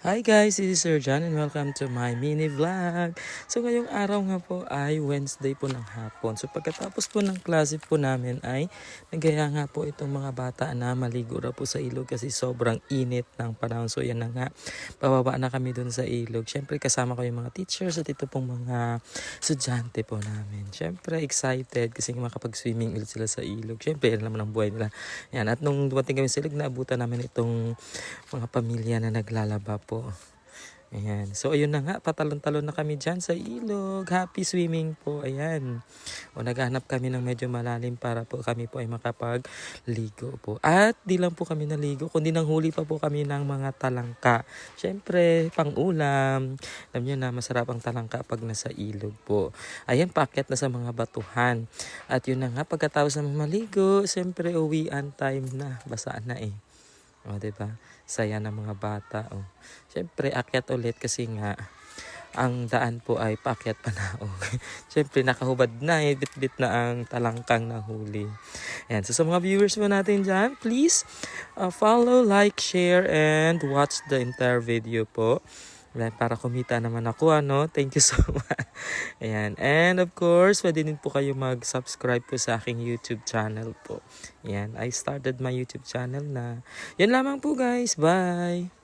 Hi guys, this is Sir John and welcome to my mini vlog. So ngayong araw nga po ay Wednesday po ng hapon. So pagkatapos po ng klase po namin ay nagaya nga po itong mga bata na maligo na po sa ilog kasi sobrang init ng panahon. So yan na nga, bababa na kami dun sa ilog. Siyempre kasama ko yung mga teachers at ito pong mga estudyante po namin. Siyempre excited kasi makapag-swimming ulit sila sa ilog. Siyempre yan naman ang buhay nila. Yan. At nung dumating kami sa ilog, naabutan namin itong mga pamilya na naglalaba po. Ayan. So, ayun na nga. Patalon-talon na kami dyan sa ilog. Happy swimming po. Ayan. O, naghanap kami ng medyo malalim para po kami po ay makapagligo po. At di lang po kami naligo, kundi nanghuli pa po kami ng mga talangka. Siyempre, pang-ulam. Alam nyo na, masarap ang talangka pag nasa ilog po. Ayan, paakyat na sa mga batuhan. At yun na nga, pagkatapos namin maligo, siyempre, uwian time na. Basaan na eh. O, diba? Saya ng mga bata. O. Siyempre, akyat ulit kasi nga, ang daan po ay paakyat pa na. O. Siyempre, nakahubad na. Bit-bit na ang talangkang nahuli. Ayan. So, sa mga viewers mo natin dyan, please follow, like, share, and watch the entire video po. Para kumita naman ako, ano? Thank you so much. Ayan. And of course, pwede din po kayo mag-subscribe po sa aking YouTube channel po. Ayan. I started my YouTube channel na. Yan lamang po guys. Bye!